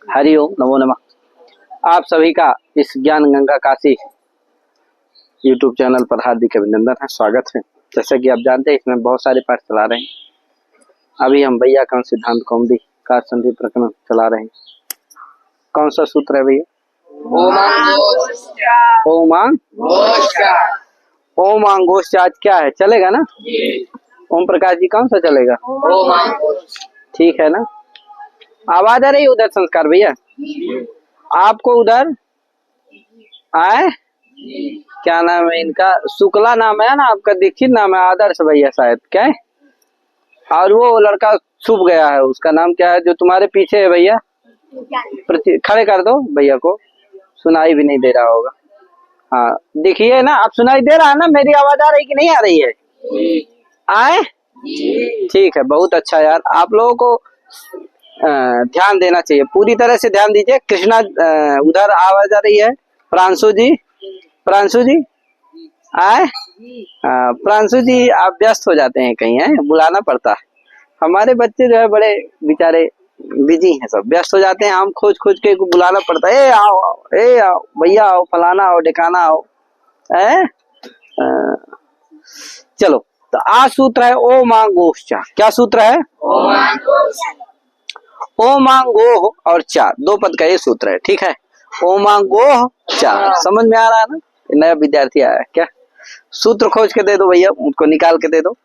हरि ओम नमो नमः। आप सभी का इस ज्ञान गंगा काशी यूट्यूब चैनल पर हार्दिक अभिनंदन है, स्वागत है। जैसा कि आप जानते हैं इसमें बहुत सारे पाठ चला रहे हैं। अभी हम वैयाकरण सिद्धांत कौमुदी का संधि प्रकरण चला रहे हैं। कौन सा सूत्र है भैया? ओमांगोश्च। आज क्या है, चलेगा ना? ओम प्रकाश जी कौन सा चलेगा? ठीक है ना? आवाज आ रही है उधर संस्कार भैया? आपको उधर आए? क्या नाम है इनका? शुक्ला नाम है ना आपका? दीक्षित नाम है? आदर्श भैया शायद, क्या है? और वो लड़का छुप गया है, उसका नाम क्या है जो तुम्हारे पीछे है भैया? खड़े कर दो भैया को, सुनाई भी नहीं दे रहा होगा। हाँ देखिए ना, आप सुनाई दे रहा है ना? मेरी आवाज आ रही कि नहीं आ रही है? आए? ठीक है, बहुत अच्छा यार। आप लोगों को ध्यान देना चाहिए, पूरी तरह से ध्यान दीजिए। कृष्णा उधर आवाज आ रही है? प्रांशु जी आए? प्रांशु जी आप व्यस्त हो जाते हैं कहीं, है बुलाना पड़ता है। हमारे बच्चे जो है बड़े बेचारे बिजी हैं, सब व्यस्त हो जाते हैं। हम खोज खोज के बुलाना पड़ता है, ए आओ भैया आओ, फलाना आओ, ढिकाना आओ। चलो, तो आ सूत्र है ओमांगोश्च। क्या सूत्र है? ओमांगोह और चा, दो पद का ये सूत्र है, ठीक है? ओमांगोह चा, समझ में आ रहा है ना? नया विद्यार्थी आया है क्या? सूत्र खोज के दे दो भैया, उनको निकाल के दे दो।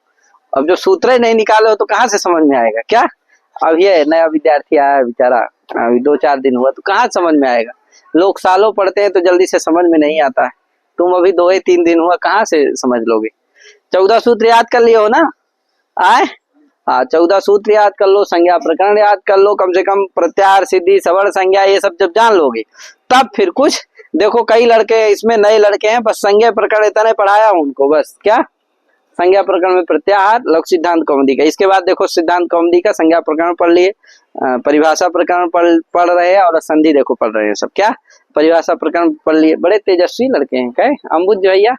अब जो सूत्र ही नहीं निकाले हो तो कहाँ से समझ में आएगा? क्या अब ये नया विद्यार्थी आया बेचारा, अभी 2-4 दिन हुआ, तो कहाँ समझ में आएगा? लोग सालों पढ़ते हैं तो जल्दी से समझ में नहीं आता है। तुम अभी 2-3 दिन हुआ, कहाँ से समझ लोगे? 14 सूत्र याद कर लिए हो ना? आए? हाँ, 14 सूत्र याद कर लो, संज्ञा प्रकरण याद कर लो, कम से कम प्रत्याहार सिद्धि सवर्ण संज्ञा ये सब जब जान लोगे तब फिर कुछ। देखो कई लड़के इसमें नए लड़के हैं, बस संज्ञा प्रकरण इतना पढ़ाया उनको, बस। क्या? संज्ञा प्रकरण में प्रत्याहार, लघु सिद्धांत कौमुदी का। इसके बाद देखो सिद्धांत कौमुदी का संज्ञा प्रकरण पढ़ लिए, परिभाषा प्रकरण पढ़ रहे हैं, और संधि देखो पढ़ रहे हैं सब। क्या? परिभाषा प्रकरण पढ़ लिए। बड़े तेजस्वी लड़के हैं, क्या अम्बुज भैया?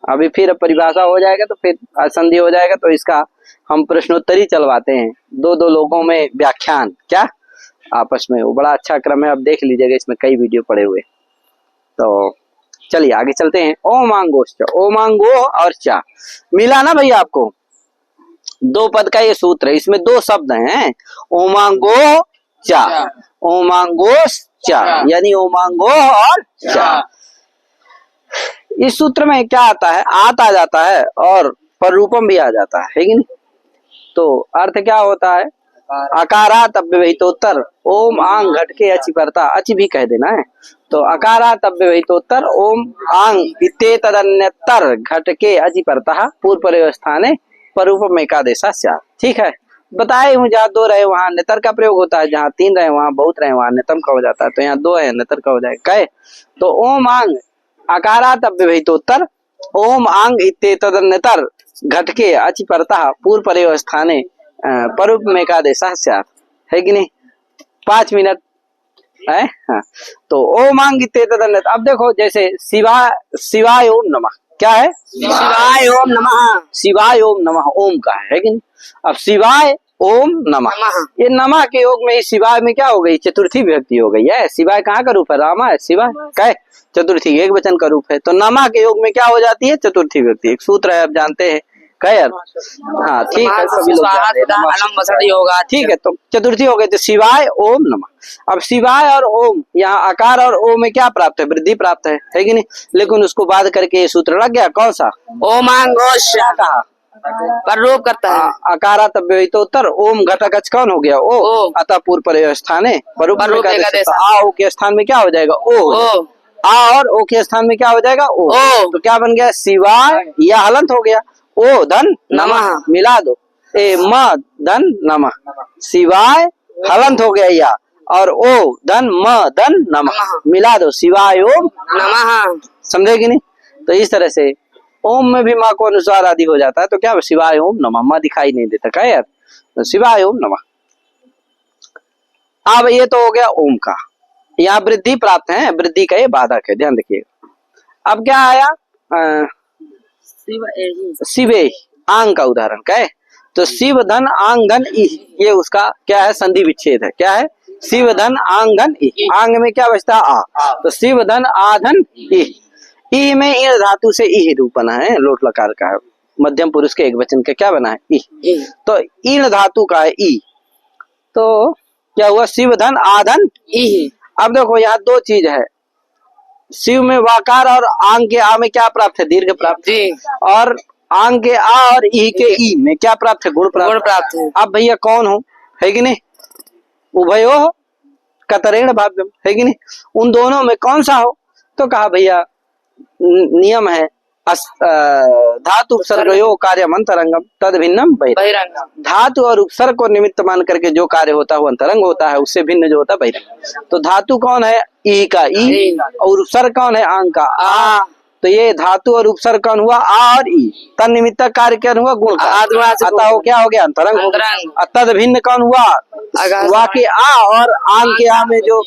अभी फिर परिभाषा हो जाएगा तो फिर संधि हो जाएगा, तो इसका हम प्रश्नोत्तरी चलवाते हैं, 2-2 लोगों में व्याख्यान। क्या? आपस में, वो बड़ा अच्छा क्रम है, आप देख लीजिएगा, इसमें कई वीडियो पड़े हुए। तो चलिए आगे चलते हैं। ओमांगोश्च, ओमांगोह और चा मिला ना भैया आपको? 2 पद का ये सूत्र है, इसमें 2 शब्द हैं, ओमांगोह चा, ओमांगोश चा, यानी ओमांगोह और चा। इस सूत्र में क्या आता है? आत आ जाता है और पररूपम भी आ जाता है कि नहीं? तो अर्थ क्या होता है? अकारात अव्यवहितोत्तर ओम आंग घटके अचि परता, अचि भी कह देना है। तो अकारात अव्यवहितोत्तर ओम आंग इत्येतदन्यतर घटके अचि परता पूर्व पर्यवस्थाने पररूपम एकादेशा स्यात्। ठीक है, बताए हूँ, जहाँ 2 रहे वहां नेतर का प्रयोग होता है, जहाँ 3 रहे वहां बहुत रहे वहां नेतम का हो जाता है। तो यहाँ 2 है, नेतर का हो जाएगा। कहे तो ओम आंग अकारात अव्यवहितोत्तर ओम आंग इत्येतदन्यतर घटके अचि परता पूर्व पर्यवस्थाने पररूपम एकादेशा स्यात्, है कि नहीं? 5 मिनट है। हाँ, तो ओम आंग इत्येतदन्यतर। अब देखो जैसे शिवाय ओम नमः, क्या है? शिवाय ओम नमः, शिवाय ओम नमः ओम का है कि नहीं? अब शिवाय ओम नमः, ये नमः के योग में शिवाय में क्या हो गई? चतुर्थी विभक्ति हो गई है। शिवाय कहाँ का रूप है? रामा है। शिवाय क्या है? चतुर्थी एक वचन का रूप है। तो नमः के योग में क्या हो जाती है? चतुर्थी विभक्ति। एक सूत्र है, आप जानते हैं। हाँ ठीक है, सभी लोग होगा। ठीक है, तो चतुर्थी हो गई, तो शिवाय ओम नमः। अब शिवाय और ओम, यहाँ आकार और ओम में क्या प्राप्त है? वृद्धि प्राप्त है कि नहीं? लेकिन उसको बाद करके ये सूत्र लग गया, कौन सा? ओमांगोश्च। कहा पर रूप करता है अकारात अव्यवहितोत्तर ओम घटक अच कौन हो गया? ओ, अतः पूर्व पर्यवस्थाने पररूपम एकादेशा। आ ओ के स्थान में क्या हो जाएगा? ओ। आ और ओ के स्थान में क्या हो जाएगा? ओ। तो क्या बन गया? शिवाय, यह हलंत हो गया, ओ धन नमः, मिला दो, ए म धन नमः, शिवाय हलंत हो गया या, और ओ धन म धन नमः, मिला दो, शिवाय ओम नमः। समझे कि नहीं? तो इस तरह से ओम में भी माँ को अनुस्वार आदि हो जाता है, तो क्या शिवाय ओम नमः, माँ दिखाई नहीं देता। क्या यार? तो शिवाय ओम नमः। अब ये तो हो गया ओम का, यहाँ वृद्धि प्राप्त है, वृद्धि का ये बाधक है, ध्यान रखिएगा। अब क्या आया? शिवे आंग का उदाहरण क्या है? तो शिव धन आंग धन, ये उसका क्या है? संधि विच्छेद है। क्या है? शिव धन आंग धन इ। आंग में क्या बचता आ, तो शिव धन आ धन इ। इ में ईण धातु से इ रूप बना है, लोट लकार का है, मध्यम पुरुष के एक वचन का क्या बना है इ। तो ईण धातु का है इ, तो क्या हुआ शिव धन आ धन इ। अब देखो यहाँ दो चीज है, शिव में वाकार और आंग के आ में क्या प्राप्त है, दीर्घ प्राप्त है, और आंग के आ और ई के ई में क्या प्राप्त है, गुण प्राप्त है। अब भैया कौन हो, है कि नहीं, उभयो कतरेण भाव्यम, है कि नहीं, उन दोनों में कौन सा हो, तो कहा भैया नियम है धातु उपसर्गयो कार्यम अंतरंगम तद भिन्नम बहिरंगम। धातु और उपसर्ग को निमित्त मान करके जो कार्य होता है वो अंतरंग होता है, उससे भिन्न जो होता है बहिरंग। तो धातु कौन है, ई का ई, और उपसर्ग कौन है, आंग का आ। तो ये धातु और उपसर्ग कौन हुआ, आ और ई, तद निमित्त कार्य क्या हुआ, गुण का, अतः वो क्या हो गया, अंतरंग हो गया। तद भिन्न कौन हुआ, वा के आ और आंग के आ में जो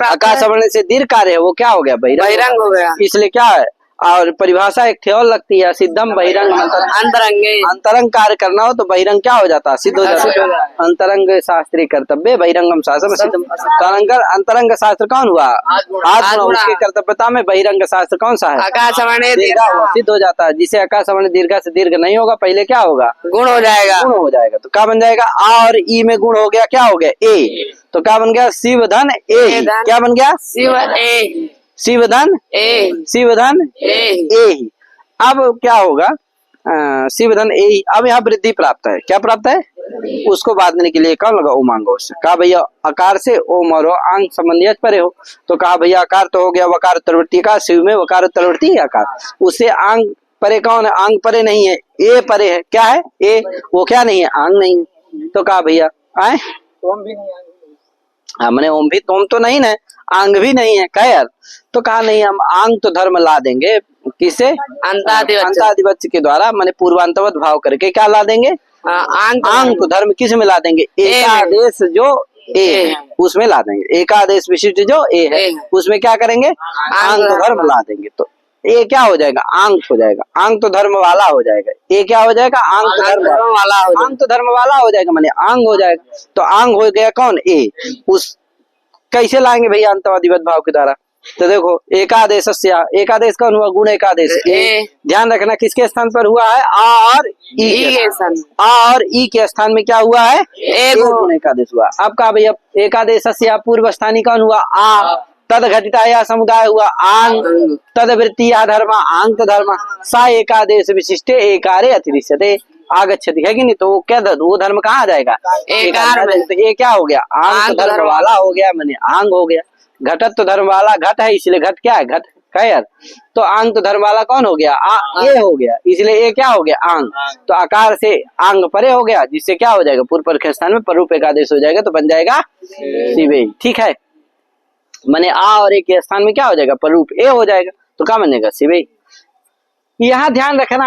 आकाश वर्ण से दीर्घ कार्य है वो क्या हो गया, बहिरंग हो गया। इसलिए क्या है, और परिभाषा एक और लगती है, सिद्धम बहिरंग अंतरंग। अंतरंग कार्य करना हो तो बहिरंग क्या हो जाता है, सिद्ध हो जाता है। अंतरंग शास्त्री कर्तव्य बहिरंगम शास्त्र सिद्धम। अंतरंग शास्त्र कौन हुआ, आत्मा, उसके कर्तव्यता में बहिरंग शास्त्र कौन सा है, आकाशवाणी सिद्ध हो जाता है। जिसे आकाशवाणी दीर्घ से दीर्घ नहीं होगा, पहले क्या होगा, गुण हो जाएगा, गुण हो जाएगा। तो क्या बन जाएगा, आ और ई में गुण हो गया, क्या हो गया, ए। तो क्या बन गया, शिव धन ए, क्या बन गया, शिव ए, शिवधन ए, शिवधन ए। अब क्या होगा, शिवधन ए। अब यहाँ वृद्धि प्राप्त है, क्या प्राप्त है, उसको बांधने के लिए कौन लगा, ओमांगो से। कहा भैया आकार से ओम और आंग संबंधी परे हो, तो कहा भैया आकार तो हो गया वकार उत्तरवर्ती का, शिव में वकार उत्तरवर्ती है आकार, उससे आंग परे कौन है, आंग परे नहीं है, ए परे है, क्या है ए, वो क्या नहीं है, आंग नहीं है। तो कहा भैया आए हमने ओम भी, तोम तो नहीं है, आंग भी नहीं है, कह यार। तो कहा नहीं, हम आंग तो धर्म ला देंगे, किसे, अंतादिवच के द्वारा, माने पूर्वांतवत भाव करके क्या ला देंगे, आंग तो धर्म किस में ला देंगे, एकादेश जो ए है उसमें ला देंगे, एकादेश विशिष्ट जो ए है उसमें क्या करेंगे, आंग तो धर्म ला देंगे। तो ए क्या हो जाएगा, आंग हो जाएगा, आंग तो धर्म वाला हो जाएगा, ए क्या हो जाएगा, आंग तो धर्म वाला, आंग तो धर्म वाला हो जाएगा, माने आंग हो जाएगा। तो आंग हो गया कौन, ए। उस कैसे लाएंगे भैया, अंतवादिवत भाव के द्वारा। तो देखो एकादेश, एकादेश कौन हुआ, गुण एकादेश ए। ध्यान रखना किसके स्थान पर हुआ है, आ और ई के स्थान, आ और ई के स्थान में क्या हुआ है, ए गुण एकादेश हुआ। अब कहा भैया एकादेश पूर्व स्थानी कौन हुआ, आ, तद घटिता समुदाय हुआ आंग, तद वृत्ति धर्म आंग धर्म, सा एकादेश विशिष्ट एकारे अतिरिच्यते आगच्छति, है कि नहीं। तो वो क्या, वो धर्म कहाँ आ जाएगा, एकार में। तो ये क्या हो गया, आंग धर्म वाला हो गया, माने आंग हो गया। घटत तो धर्म वाला, घट है इसलिए घट क्या है, घट है यार। तो आंग तो धर्म वाला कौन हो गया, ये हो गया, इसलिए ये क्या हो गया, आंग। तो आकार से आंग परे हो गया, जिससे क्या हो जाएगा, पूर्व पर स्थान में परूप एकादेश हो जाएगा, तो बन जाएगा शिवे, ठीक है। माने आ और ए के स्थान में क्या हो जाएगा, परूप ए हो जाएगा, तो क्या बनेगा, शिवे। यहाँ ध्यान रखना,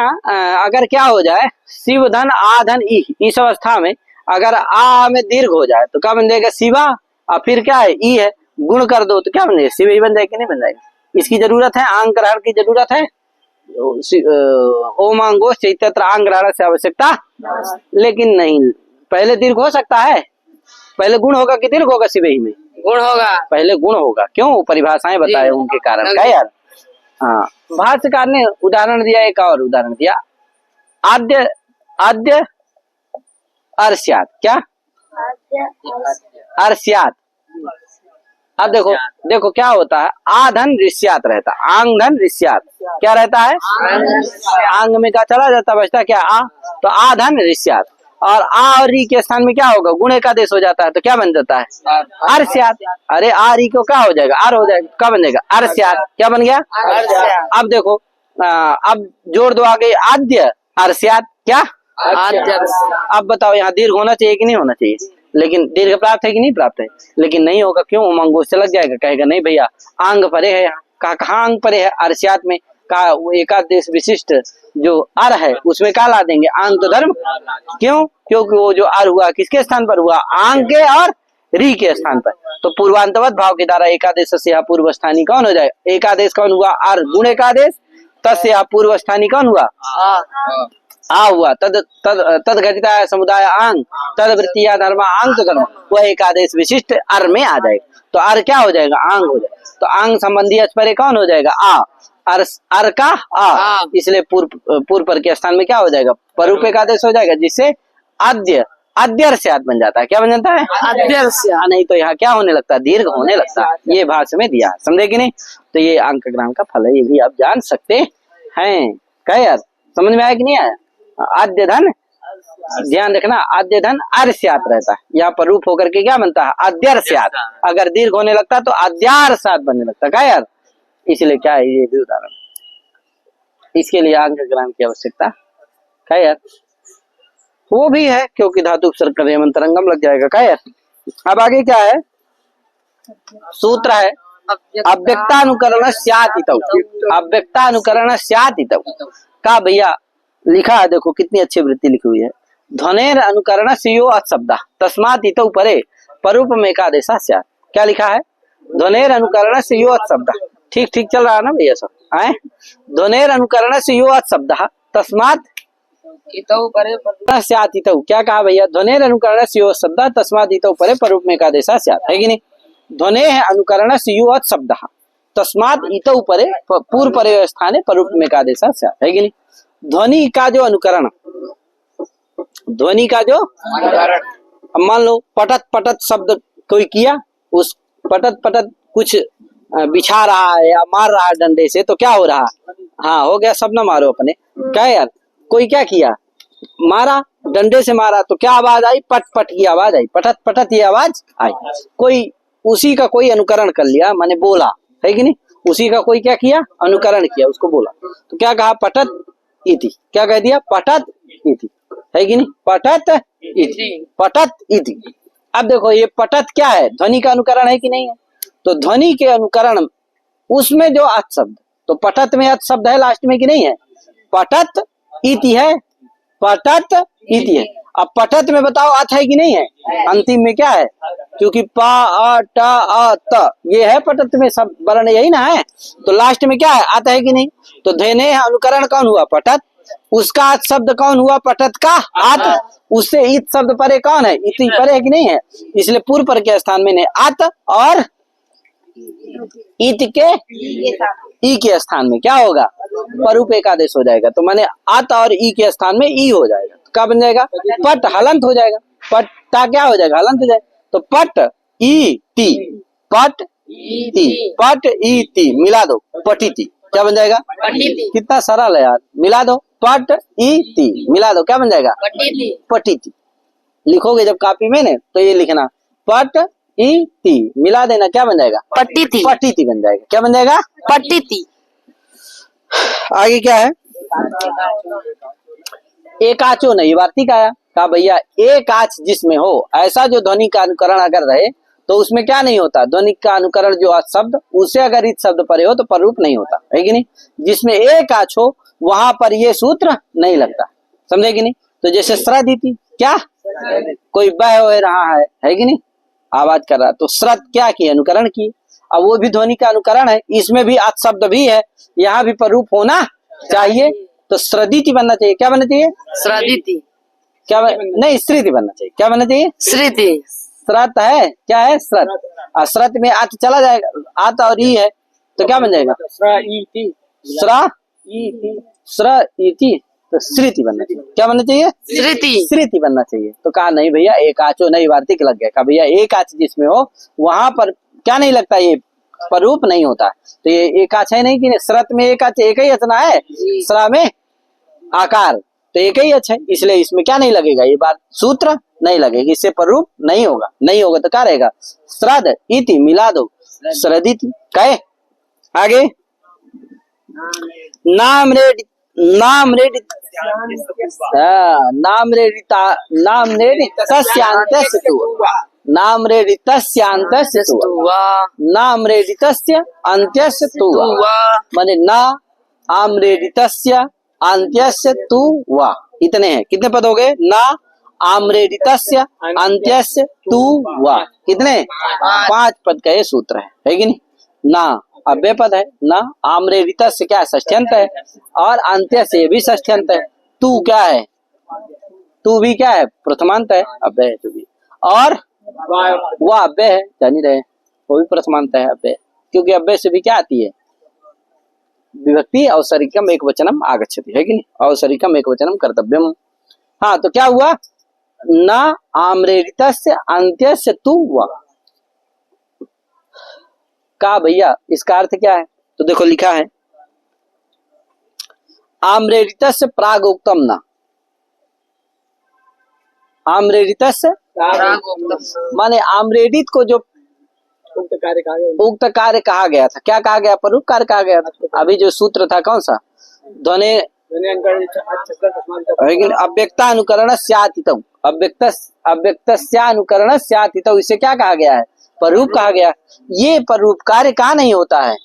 अगर क्या हो जाए, शिव धन आ धन ई, इस अवस्था में अगर आ में दीर्घ हो जाए तो क्या बन जाएगा, शिवा, और फिर क्या है, ई है, गुण कर दो तो क्या बन जाएगा, शिव ही बन जाएगा, नहीं बन जाएगा। इसकी जरूरत है, आंग ग्रहण की जरूरत है, ओम अंगो चैत्र आंग ग्रहण से आवश्यकता, लेकिन नहीं, पहले दीर्घ हो सकता है, पहले गुण होगा कि दीर्घ होगा, शिव ही में गुण होगा, पहले गुण होगा, क्यों, परिभाषाएं बताए उनके कारण, क्या यार। हाँ, भाष्यकार ने उदाहरण दिया, एक और उदाहरण दिया, आद्य आद्य अर्ष्यात, क्या अर्ष्यात। अब देखो देखो क्या होता है, आ धन ऋष्यात रहता, आंग धन ऋष्यात, क्या रहता है, आंग में क्या चला जाता, बचता क्या, आ। तो आ धन ऋष्यात, और आ और री के स्थान में क्या होगा, गुण एकादेश हो जाता है, तो क्या बन जाता है, अर्ष्यात। अरे आ री को क्या हो जाएगा, आर हो जाएगा, क्या बन जाएगा, अर्ष्यात, क्या बन गया, अब देखो अब जोड़ दो आगे, आद्य अर्ष्यात, क्या आद्य। अब बताओ यहाँ दीर्घ होना चाहिए कि नहीं होना चाहिए, लेकिन दीर्घ प्राप्त है कि नहीं प्राप्त है, लेकिन नहीं होगा, क्यों, उमंगोष से लग जाएगा, कहेगा नहीं भैया आंग परे है, कहाँ आंग परे है, अर्ष्यात में का एकादेश विशिष्ट जो अर है उसमें क्या ला देंगे, आंग तो धर्म, क्यों, क्योंकि वो जो अर हुआ किसके स्थान पर हुआ, आंग के और री के स्थान पर। तो पूर्वांतवत भाव के द्वारा एकादेश से पूर्व स्थानी कौन हो जाए, एकादेश कौन हुआ, अर गुण एकादेश, तस्य पूर्व स्थानी कौन हुआ, आ हुआ तद तद तद घटिता समुदाय आंग तद वृत्तिया धर्म आंग तो धर्म, वह एक आदेश विशिष्ट अर में आ जाएगा। तो अर क्या हो जाएगा? आंग हो जाएगा। तो आंग संबंधी अस्परे कौन हो जाएगा? आ। अर का आ, इसलिए पूर्व पर के स्थान में क्या हो जाएगा? परूप एक आदेश हो जाएगा, जिससे आद्य अद्यर्स्यात् बन जाता है। क्या बन जाता है? अद्यर्स्यात्। नहीं तो यहाँ क्या होने लगता है? दीर्घ होने लगता है। ये भाष्य में दिया है, समझे कि नहीं? तो ये अंक ग्राम का फल है, ये भी आप जान सकते हैं। क्या यार, समझ में आया कि नहीं आया? आद्य धन, ध्यान रखना, आद्य धन अर्स्यात् रहता है, यहाँ पर रूप होकर के क्या बनता है? अद्यर्स्यात्। अगर दीर्घ होने लगता है तो अद्यार्स्यात् बनने लगता है। क्या यार, इसलिए क्या है, ये भी उदाहरण, इसके लिए अंक ग्राम की आवश्यकता। क्या यार, वो भी है क्योंकि धातु उपसर्ग कर तरंगम लग जाएगा। क्या यार, अब आगे क्या है? सूत्र है अव्यक्तानुकरण स्यातितौ। अव्यक्तानुकरण स्यातितौ का भैया लिखा है, देखो कितनी अच्छी वृत्ति लिखी हुई है। ध्वनेर अनुकरण यो अशब्द तस्मात् इतौ परे परूपम एकादेशा स्यात्। क्या लिखा है? ध्वनेर अनुकरण यो अशब्द। ठीक ठीक चल रहा है ना भैया सब? आए, ध्वनेर अनुकरण यो अशब्द तस्मात् इतौ परे स्यात्। इतौ क्या कहा भैया? ध्वनेर अनुकरण यो अशब्द तस्मात् इतौ परे परूपम एकादेशा स्यात्, है कि नहीं? ध्वने अनुकरण यो अशब्द तस्मात् इतौ परे पूर्व परे स्थाने परूपम एकादेशा स्यात्, है कि नहीं? ध्वनि का जो अनुकरण, ध्वनि का जो अब मान लो पटत पटत शब्द कोई किया, उस पटत पटत कुछ बिछा रहा है या मार रहा है डंडे से, तो क्या हो रहा? हाँ हो गया, सब ना मारो अपने। क्या यार, कोई क्या किया? मारा, डंडे से मारा, तो क्या आवाज आई? पट पट की आवाज आई, पटत पटत की आवाज आई। कोई उसी का कोई अनुकरण कर लिया, माने बोला, है कि नहीं? उसी का कोई क्या किया? अनुकरण किया, उसको बोला, तो क्या कहा? पटत इति। क्या कह दिया? पटत इति, है कि नहीं? पटत इति, पटत इति। अब देखो ये पटत क्या है? ध्वनि का अनुकरण है कि नहीं है? तो ध्वनि के अनुकरण उसमें जो अच शब्द, तो पटत में अच शब्द है लास्ट में कि नहीं है? पटत इति है, पटत इति है। अब पटत में बताओ अच है कि नहीं है? अंतिम में क्या है? क्योंकि प अ ट अ त ये है पटत में सब वर्ण, यही ना है, तो लास्ट में क्या है? अत है कि नहीं? तो ध्वने अनुकरण कौन हुआ? पटत। उसका अच शब्द कौन हुआ? पटत का अत। उससे इत शब्द परे कौन है? इति परे है कि नहीं है? इसलिए पूर्व पर के स्थान में अत और इत के ई के स्थान में क्या होगा? परूप एकादेश हो जाएगा। तो माने अत और ई के स्थान में ई हो जाएगा, तो क्या बन जाएगा? पट हलंत हो जाएगा। पट्टा क्या हो जाएगा? हलंत हो जाएगा। तो पट ई ती, पट ई ती, पट ई ती मिला दो, पटीती। क्या बन जाएगा? पटीती। कितना सरल है यार, मिला दो, पट ई ती मिला दो, क्या बन जाएगा? पटीती। पटीती लिखोगे जब कॉपी में ने, तो ये लिखना पट ई ती मिला देना, क्या बन जाएगा? पटीती। पटीती बन जाएगा। क्या बन जाएगा? पटीती। आगे क्या है? एक आचो नहीं वार्तिक आया, कहा भैया एक आच जिसमें हो, ऐसा जो ध्वनि का अनुकरण अगर रहे तो उसमें क्या नहीं होता? ध्वनि का अनुकरण जो शब्द, उससे अगर इत शब्द परे हो तो पररूप नहीं होता, है कि नहीं? जिसमें एक आच हो वहां पर ये सूत्र नहीं लगता, समझे कि नहीं? तो जैसे श्रदिति, क्या कोई बह हो रहा है कि नहीं? आवाज कर रहा, तो श्रद क्या की? अनुकरण की। अब वो भी ध्वनि का अनुकरण है, इसमें भी अच शब्द भी है, यहाँ भी पररूप होना चाहिए, तो श्रदिति बनना चाहिए। क्या बनना चाहिए? श्रदिति। क्या नहीं, श्रुति बनना चाहिए। क्या बनना चाहिए? श्रुति। श्रत है, क्या है? श्रत। श्रत में आत चला जाएगा, आत और ई है, तो क्या बन जाएगा? श्रुति। तो श्रुति बनना चाहिए। क्या बनना चाहिए? श्रुति। श्रुति बनना चाहिए। तो कहा नहीं भैया एक आचो नहीं वार्तिक लग गया। कहा भैया एक आच जिसमें हो वहां पर क्या नहीं लगता? ये पररूप नहीं होता। तो ये एक आच है नहीं कि श्रत में एक आच, एक ही अचना है, श्रा में आकार, तो एक ही अच्छा है, इसलिए इसमें क्या नहीं लगेगा? ये बात सूत्र नहीं लगेगी, इससे पररूप नहीं होगा। नहीं होगा तो क्या रहेगा? श्रद इति मिला दो, श्रदिति। कहे आगे नाम रेड, नाम रेड, नाम रेडिता, नाम रेडितस्यांतस्य तुवा, नाम रेडितस्यांतस्य तुवा, नाम रेडितस्य अंत्यस्य तुवा, माने ना आम रेडितस्य अंत्यस्य तु वा, इतने हैं। कितने पद हो गए? ना आम्रेडितस्य अंत्यस्य तु वा, कितने? 5 पद का ये सूत्र है कि नहीं? ना अव्यय पद है, ना आम्रेडितस्य क्या षष्ठ्यंत है, और अंत्य से भी षष्ठ्यंत है, तू क्या है, तू भी क्या है, प्रथमांत है, अव्यय है तू भी। और वह अव्यय है, जान ही रहे, वो भी प्रथमांत है, अव्यय, क्योंकि अव्यय से भी क्या आती है, विभक्ति औपचारिकम एक वचनम आगच्छति, है कि नहीं, औपचारिकम एक वचनम कर्तव्यम। हाँ, तो क्या हुआ, न आम्रेडितस्य अंत्यस्य तु वा, का भैया इसका अर्थ क्या है, तो देखो लिखा है आम्रेडितस्य प्रागोक्तम न, आम्रेडितस्य माने आम्रेडित को जो उक्त कार्य कहा गया था, क्या कहा गया, परूप कार्य कहा गया था। अभी जो सूत्र था कौन सा, ध्वनि अव्यक्तानुकरण स्यातीतौ, अव्यक्तस्यानुकरण स्यातीतौ, इसे क्या कहा गया है, परूप कहा गया। ये परूप कार्य कहाँ नहीं होता है,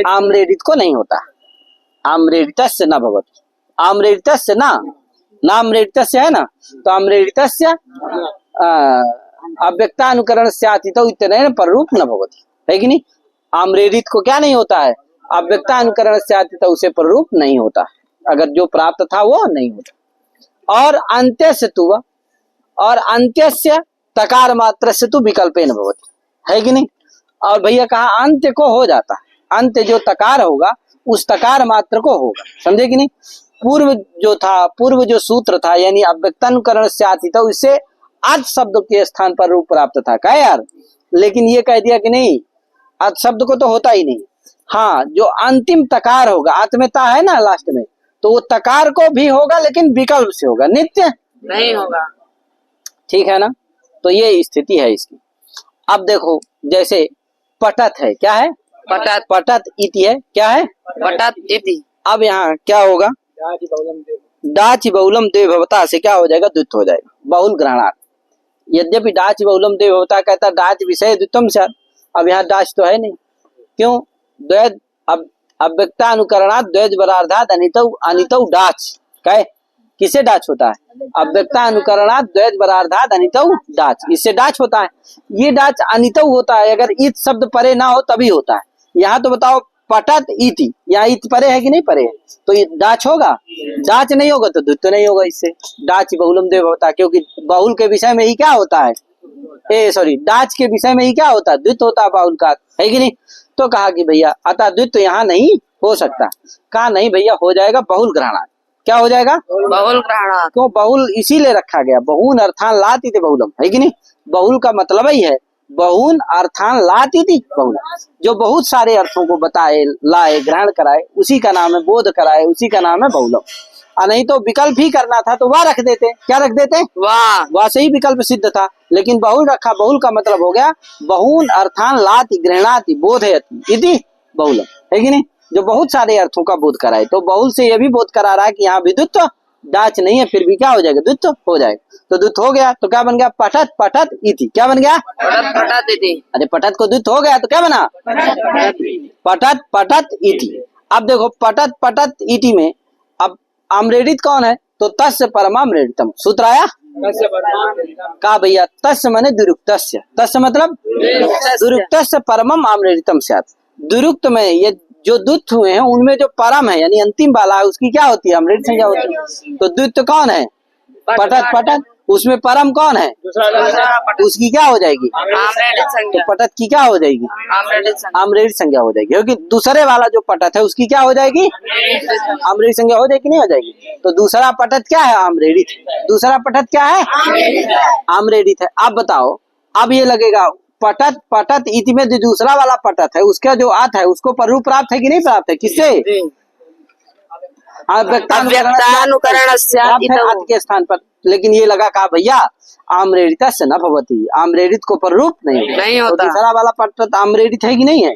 आम्रेडित को नहीं होता, आम्रेडितस्य न भवति, आम्रेडितस्य ना, नाम्रेडितस्य है ना, तो आम्रेडितस्य अव्यक्तानुकरण स्यातीतौ इत्यनेन पररूप न भवति, है कि नहीं। आम्रेडित को क्या नहीं होता है, अव्यक्तानुकरण स्यातीतौ से पररूप नहीं होता, अगर जो प्राप्त था वो नहीं होता। और अंत्यस्य तु, और अंत्यस्य तकार मात्र से तु विकल्पेन भवति, है कि नहीं। और भैया कहा अंत्य को हो जाता, अंत्य जो तकार होगा उस तकार मात्र को होगा, समझे कि नहीं। पूर्व जो था, पूर्व जो सूत्र था यानी अव्यक्तानुकरण स्यातीतौ, इससे अच शब्द के स्थान पर रूप प्राप्त था, क्या यार, लेकिन ये कह दिया कि नहीं, अच शब्द को तो होता ही नहीं। हाँ, जो अंतिम तकार होगा, आत्मता है ना लास्ट में, तो वो तकार को भी होगा लेकिन विकल्प से होगा, नित्य नहीं होगा, ठीक है ना। तो ये स्थिति है इसकी। अब देखो जैसे पटत है, क्या है, पटत, पटत इति है, क्या है, पटत इति। अब यहाँ क्या होगा, डाचि बहुलम द्वे भवता से क्या हो जाएगा, द्वित्व हो जाएगा, बहुल ग्रहणार्थ। यद्यपि डाच बहुलम द्वे भवता कहता डाच विषय द्वित्वम से, अब यहाँ डाच तो है नहीं, क्यों, द्वैध अव्यक्तानुकरणात् द्वैध बरार्धात् अनितौ, अनितौ डाच, कहे किसे डाच होता है, अव्यक्तानुकरणात् द्वैध बरार्धात् अनितौ डाच, इससे डाच होता है। ये डाच अनितौ होता है, अगर इत शब्द परे ना हो तभी होता है। यहाँ तो बताओ पटत इति, यहाँ इत परे है कि नहीं परे है, तो ये डाच होगा, डाच नहीं होगा तो द्वित्व नहीं होगा, इससे डाच बहुलम द्वे भवता, क्योंकि बहुल के विषय में ही क्या होता है, डाच के विषय में ही क्या होता है, द्वित्व होता है बहुल का, है कि नहीं। तो कहा कि भैया अतः द्वित्व यहाँ नहीं हो सकता, कहा नहीं भैया हो जाएगा बहुल ग्रहणार्थ, क्या हो जाएगा, बहुल ग्रहणार्थ। तो बहुल इसीलिए रखा गया, बहुन अर्थान लाति थे बहुलम, है कि नहीं। बहुल का मतलब ही है बहुन अर्थान लाति थी बहुल, जो बहुत सारे अर्थों को बताए, लाए, ग्रहण कराए, उसी का नाम है, बोध कराए, उसी का नाम है बहुलम। नहीं तो विकल्प ही करना था तो वह रख देते, क्या रख देते, वाह से ही विकल्प सिद्ध था, लेकिन बहुल रखा, बहुल का मतलब हो गया बहुन अर्थान लाति गृहणाति बोधयति इति बहुलम, है कि नहीं, जो बहुत सारे अर्थों का बोध कराए। तो बहुल से यह भी बोध करा रहा है कि यहाँ विद्युत्व डाच नहीं है, फिर भी क्या हो जाएगा, द्वित्व हो जाएगा। तो द्वित्व हो गया तो क्या बन गया, पठत पठत इति, क्या बन गया, पठत पठत इति। अरे पठत को द्वित्व हो गया तो क्या बना, पठत पठत इति। अब देखो पठत पठत इति में अब आम्रेडित कौन है, तो तस्य परमाम्रेडितम, सूत्र आया, का भैया तस्य माने दुरुक्तस्य, तस्य मतलब दुरुक्तस्य परमम आम्रेडितम स्यात्, दुरुक्त में ये जो द्वित्व हुए हैं उनमें जो परम है यानी अंतिम वाला है उसकी क्या होती है, अमृत संज्ञा होती है। तो द्वित्व कौन है, पठत पठत, उसमें परम कौन है, उसकी क्या हो जाएगी, तो पठत की क्या हो जाएगी, अमृत संज्ञा हो जाएगी, क्योंकि दूसरे वाला जो पठत है उसकी क्या हो जाएगी, अमृत संज्ञा हो जाएगी, नहीं हो जाएगी। तो दूसरा पठत क्या है, आम्रेडित, दूसरा पठत क्या है, आम्रेडित है। अब बताओ, अब ये लगेगा पठत पठत इति में जो दूसरा वाला पठत है उसका जो अर्थ है उसको पररूप प्राप्त है कि नहीं प्राप्त है, किससे, अव्यक्तानुकरण अर्थ के स्थान पर। लेकिन ये लगा कहा भैया आम्रेडित से न भवती, आम्रेडित को पररूप नहीं होता, तो दूसरा वाला पठत आम्रेडित है कि नहीं है,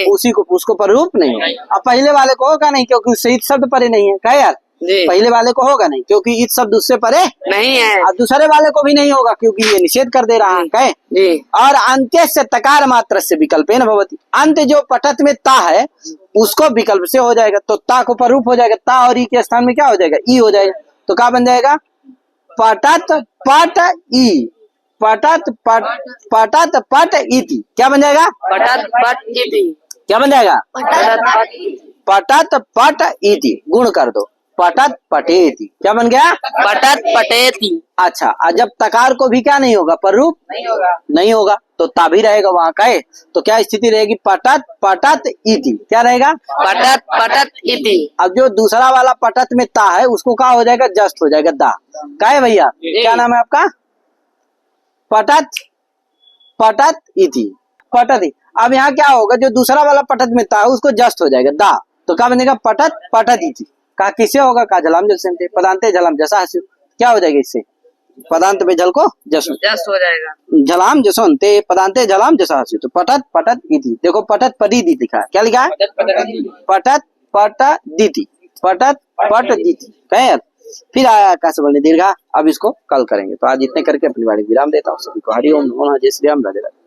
उसी को उसको पररूप नहीं है। अब पहले वाले को होगा नहीं क्योंकि उससे इत शब्द परे नहीं है, क्या यार, पहले वाले को होगा नहीं क्योंकि इत शब्द उससे परे नहीं है, और दूसरे वाले को भी नहीं होगा क्योंकि ये निषेध कर दे रहा है, कहे। और अंत्य से तकार मात्र से विकल्पेन भवति, अंत्य जो पठत में ता है उसको विकल्प से हो जाएगा, तो ता को पररूप हो जाएगा, ता और ई के स्थान में क्या हो जाएगा, ई हो जाएगा। तो क्या बन जाएगा, पठत पट ई, पठत पट, पठत पट इति, क्या बन जाएगा, पठत पट इति, क्या बन जाएगा, पठत पट इति, गुण कर दो, पठत पठेति, क्या बन गया? पठत पठेति। अच्छा, और जब तकार को भी क्या नहीं होगा, पर रूप नहीं होगा, तो ता भी रहेगा वहां का है, तो क्या स्थिति रहेगी? पठत पठत इति, क्या रहेगा? पठत पठत इति। अब जो दूसरा वाला पठत में ता है उसको क्या हो जाएगा? जस्ट हो जाएगा दा। क्या है भैया? क्या नाम है आपका? पठत पठत इति, पठत इति। अब यहाँ क्या होगा? जो दूसरा वाला पठत में ता है उसको जस्ट हो जाएगा दा, तो क्या बनेगा? पठत पठत इति। कहा किससे होगा? कहा झलाम जल से, पदांते झलाम जैसा हंसू, क्या हो जाएगा इससे? पदांत में जल को जस्ट हो जाएगा। झलाम जसोन्ते पदांते झलाम जैसा हंसू, तो पठत पठत इति। देखो पठत पठिति लिखा है, क्या लिखा है? पठत पठदिति, पठत पठदिति। कहे फिर आया का सबल दीर्घा। अब इसको कल करेंगे। तो आज इतने करके अपनी वाणी विराम देता हूँ। सभी को हरि ओम नमो नमः, जय श्री राम, राधे राधे।